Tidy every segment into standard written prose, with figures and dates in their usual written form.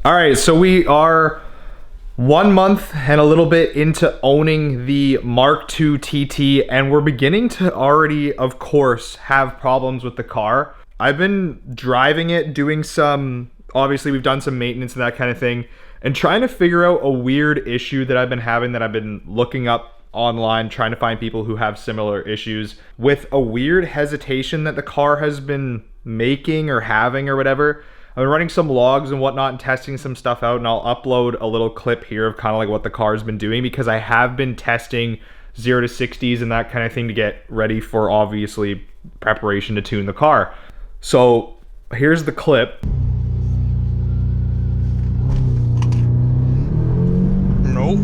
All right, so we are 1 month and a little bit into owning the MK2 TT, and we're beginning to already, of course, have problems with the car. I've been driving it, doing some, obviously we've done some maintenance and that kind of thing, and trying to figure out a weird issue that I've been having, that I've been looking up online, trying to find people who have similar issues with a weird hesitation that the car has been making or having or whatever. I've been running some logs and whatnot and testing some stuff out, and I'll upload a little clip here of kind of like what the car's been doing, because I have been testing 0 to 60s and that kind of thing to get ready for, obviously, preparation to tune the car. So here's the clip. Nope.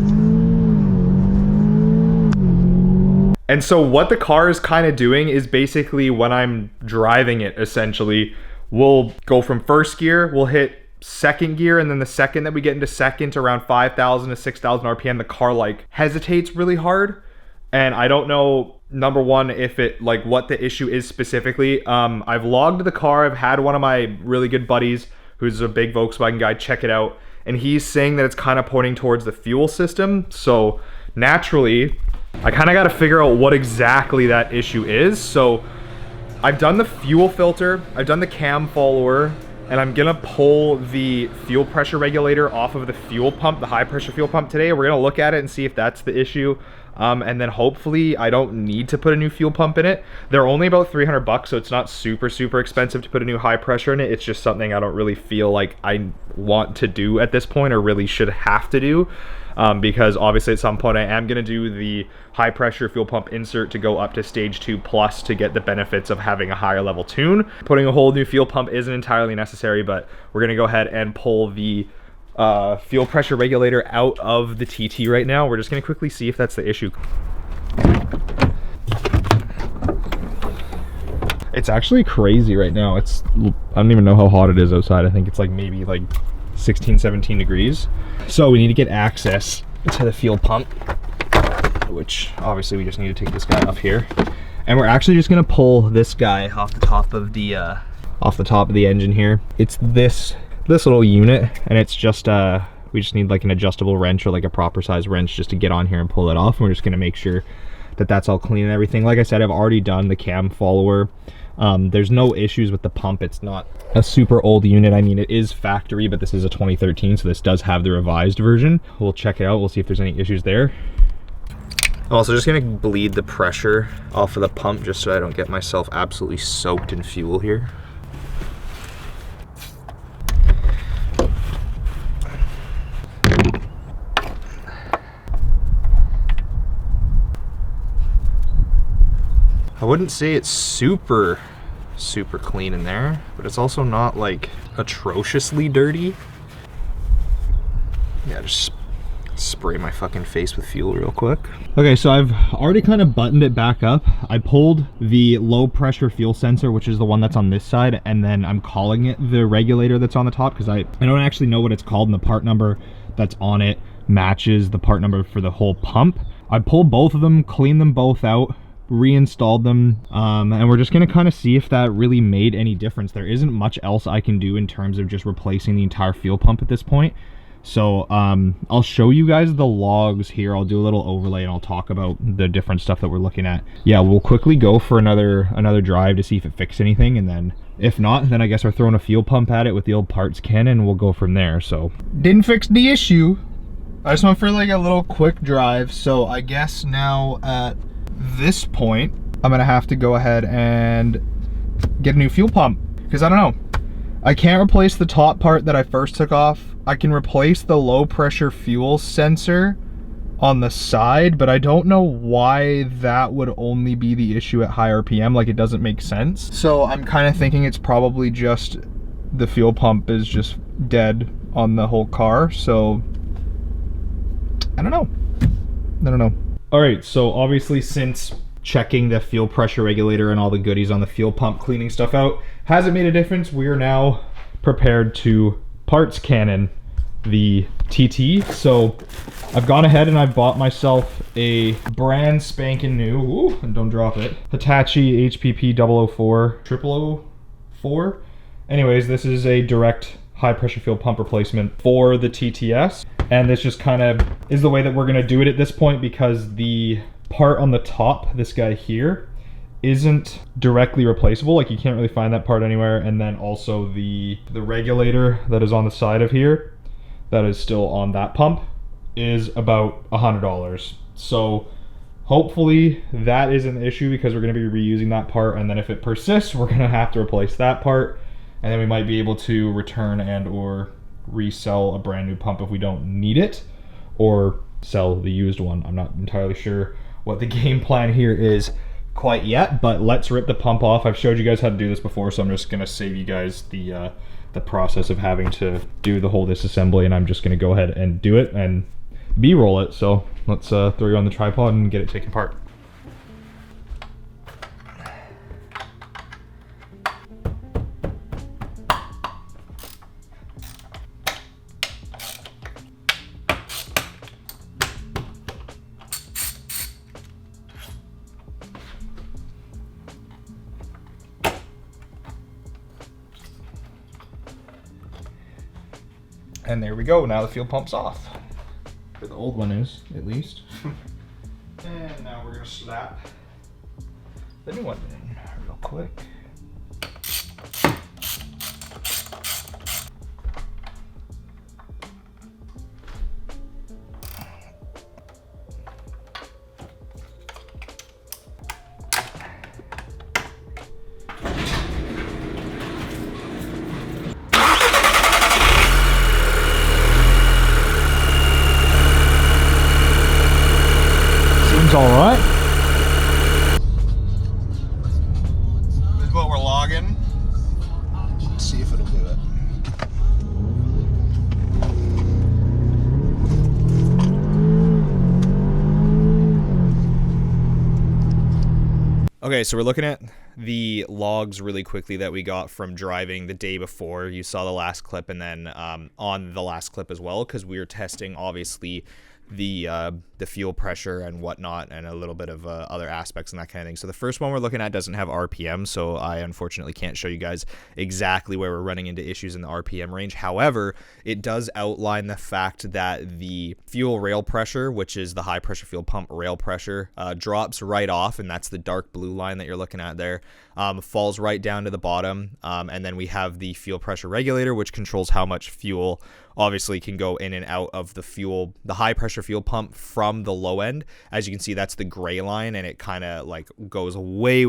And so what the car is kind of doing is basically, when I'm driving it, essentially, we'll go from first gear, we'll hit second gear, and then the second that we get into second, around 5,000 to 6,000 RPM, the car like hesitates really hard. And I don't know, number one, if it, like, what the issue is specifically. I've logged the car. I've had one of my really good buddies, who's a big Volkswagen guy, check it out, and he's saying that it's kind of pointing towards the fuel system. So naturally, I kind of got to figure out what exactly that issue is. So I've done the fuel filter, I've done the cam follower, and I'm gonna pull the fuel pressure regulator off of the fuel pump, the high pressure fuel pump today. We're gonna look at it and see if that's the issue. And then hopefully I don't need to put a new fuel pump in it. They're only about 300 bucks, so it's not super expensive to put a new high pressure in it. It's just something I don't really feel like I want to do at this point, or really should have to do. Because obviously at some point I am going to do the high pressure fuel pump insert to go up to stage 2 plus to get the benefits of having a higher level tune. Putting a whole new fuel pump isn't entirely necessary, but we're going to go ahead and pull the fuel pressure regulator out of the TT right now. We're just going to quickly see if that's the issue. It's actually crazy right now. I don't even know how hot it is outside. I think it's like maybe like 16, 17 degrees. So we need to get access to the fuel pump, which obviously we just need to take this guy off here. And we're actually just gonna pull this guy off the top of the engine here. It's this little unit, and it's just we just need like an adjustable wrench, or like a proper size wrench, just to get on here and pull it off. And we're just gonna make sure that that's all clean and everything. Like I said, I've already done the cam follower. There's no issues with the pump. It's not a super old unit. I mean, it is factory, but this is a 2013, so this does have the revised version. We'll check it out. We'll see if there's any issues there. I'm also just gonna bleed the pressure off of the pump, just so I don't get myself absolutely soaked in fuel here. I wouldn't say it's super clean in there, but it's also not like atrociously dirty. Yeah, just spray my fucking face with fuel real quick. Okay, so I've already kind of buttoned it back up. I pulled the low pressure fuel sensor, which is the one that's on this side, and then I'm calling it the regulator that's on the top, because I don't actually know what it's called, and the part number that's on it matches the part number for the whole pump. I pulled both of them, cleaned them both out, reinstalled them, and we're just gonna kind of see if that really made any difference. There isn't much else I can do in terms of just replacing the entire fuel pump at this point. So I'll show you guys the logs here. I'll do a little overlay and I'll talk about the different stuff that we're looking at. Yeah, we'll quickly go for another drive to see if it fixed anything, and then if not, then I guess we're throwing a fuel pump at it with the old parts can, and we'll go from there. So didn't fix the issue. I just went for like a little quick drive. So I guess now at this point I'm gonna have to go ahead and get a new fuel pump, because I don't know, I can't replace the top part that I first took off. I can replace the low pressure fuel sensor on the side, but I don't know why that would only be the issue at high RPM. Like, it doesn't make sense. So I'm kind of thinking it's probably just the fuel pump is just dead on the whole car. So I don't know. All right, so obviously, since checking the fuel pressure regulator and all the goodies on the fuel pump, cleaning stuff out hasn't made a difference, we are now prepared to parts cannon the TT. So I've gone ahead and I've bought myself a brand spanking new, ooh, and don't drop it, Hitachi HPP 004 0004. Anyways, this is a direct high pressure fuel pump replacement for the TTS. And this just kind of is the way that we're gonna do it at this point, because the part on the top, this guy here, isn't directly replaceable. Like, you can't really find that part anywhere. And then also the regulator that is on the side of here, that is still on that pump, is about $100. So hopefully that isn't the issue, because we're gonna be reusing that part. And then if it persists, we're gonna have to replace that part. And then we might be able to return and or resell a brand new pump if we don't need it, or sell the used one. I'm not entirely sure what the game plan here is quite yet, but let's rip the pump off. I've showed you guys how to do this before, so I'm just gonna save you guys the process of having to do the whole disassembly, and I'm just gonna go ahead and do it and B-roll it. So let's throw you on the tripod and get it taken apart. And there we go, now the fuel pump's off. Or the old one is, at least. And now we're gonna slap the new one in real quick. All right. This is what we're logging. Let's see if it'll do it. Okay, so we're looking at the logs really quickly that we got from driving the day before. You saw the last clip, and then on the last clip as well, because we were testing obviously the fuel pressure and whatnot, and a little bit of other aspects and that kind of thing. So the first one we're looking at doesn't have RPM, so I unfortunately can't show you guys exactly where we're running into issues in the RPM range. However, it does outline the fact that the fuel rail pressure, which is the high pressure fuel pump rail pressure, drops right off, and that's the dark blue line that you're looking at there. Falls right down to the bottom, and then we have the fuel pressure regulator, which controls how much fuel obviously can go in and out of the high pressure fuel pump from the low end. As you can see, that's the gray line, and it kind of like goes way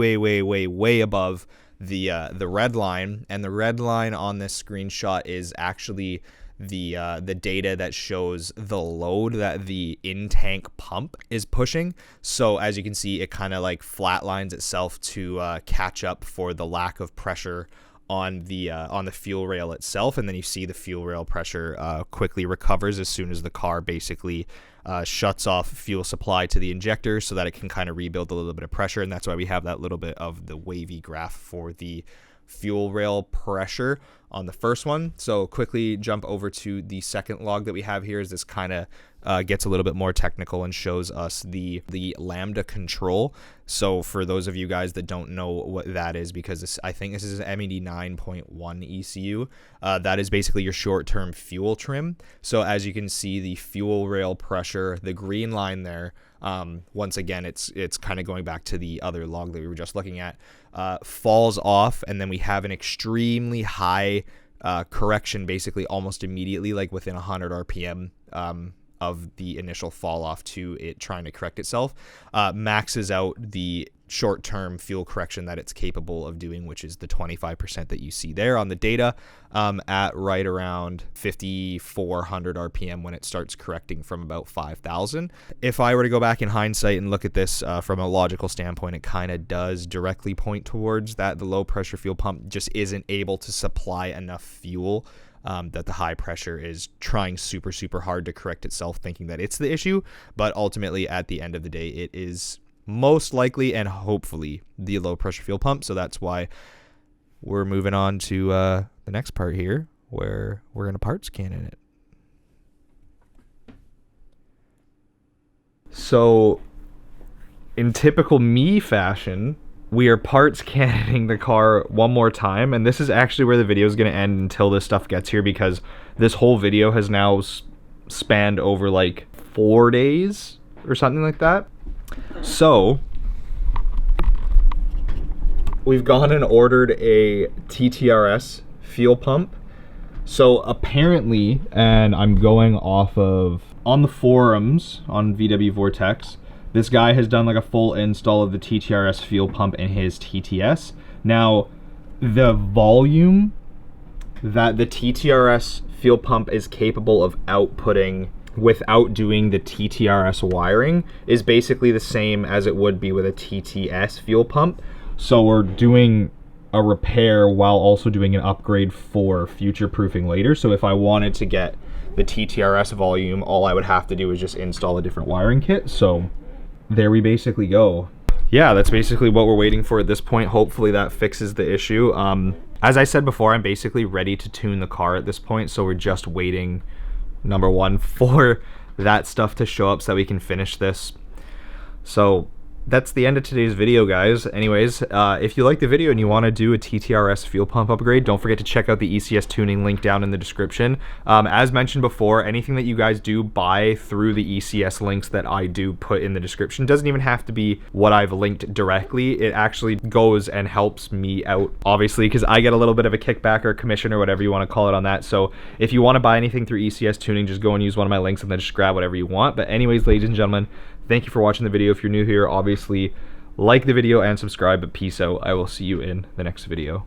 above the red line. And the red line on this screenshot is actually the data that shows the load that the in-tank pump is pushing. So as you can see, it kind of like flatlines itself to catch up for the lack of pressure on the fuel rail itself. And then you see the fuel rail pressure quickly recovers as soon as the car basically shuts off fuel supply to the injector, so that it can kind of rebuild a little bit of pressure. And that's why we have that little bit of the wavy graph for the fuel rail pressure on the first one. So quickly jump over to the second log that we have here, as this kind of gets a little bit more technical and shows us the lambda control. So for those of you guys that don't know what that is, because I think this is an MED 9.1 ECU, that is basically your short-term fuel trim. So as you can see, the fuel rail pressure, the green line there, once again, it's kind of going back to the other log that we were just looking at, falls off, and then we have an extremely high correction basically almost immediately, like within 100 RPM of the initial fall off to it trying to correct itself, maxes out the short-term fuel correction that it's capable of doing, which is the 25% that you see there on the data, at right around 5,400 RPM when it starts correcting from about 5,000. If I were to go back in hindsight and look at this from a logical standpoint, it kind of does directly point towards that the low pressure fuel pump just isn't able to supply enough fuel, that the high pressure is trying super hard to correct itself, thinking that it's the issue. But ultimately, at the end of the day, it is most likely and hopefully the low pressure fuel pump. So that's why we're moving on to the next part here, where we're going to parts can in it. So in typical me fashion, we are parts cannoning the car one more time, and this is actually where the video is going to end until this stuff gets here, because this whole video has now spanned over like 4 days or something like that. So we've gone and ordered a TTRS fuel pump. So apparently, and I'm going off of on the forums on VW Vortex, this guy has done like a full install of the TTRS fuel pump in his TTS. Now, the volume that the TTRS fuel pump is capable of outputting without doing the TTRS wiring is basically the same as it would be with a TTS fuel pump. So we're doing a repair while also doing an upgrade for future proofing later. So if I wanted to get the TTRS volume, all I would have to do is just install a different wiring kit. So there we basically go. Yeah, that's basically what we're waiting for at this point. Hopefully that fixes the issue. As I said before, I'm basically ready to tune the car at this point, so we're just waiting, number one, for that stuff to show up so that we can finish this. So that's the end of today's video, guys. Anyways, if you like the video and you want to do a TTRS fuel pump upgrade, don't forget to check out the ECS tuning link down in the description. As mentioned before, anything that you guys do buy through the ECS links that I do put in the description doesn't even have to be what I've linked directly. It actually goes and helps me out, obviously, because I get a little bit of a kickback or commission or whatever you want to call it on that. So if you want to buy anything through ECS tuning, just go and use one of my links and then just grab whatever you want. But anyways, ladies and gentlemen, thank you for watching the video. If you're new here, obviously like the video and subscribe, but peace out. I will see you in the next video.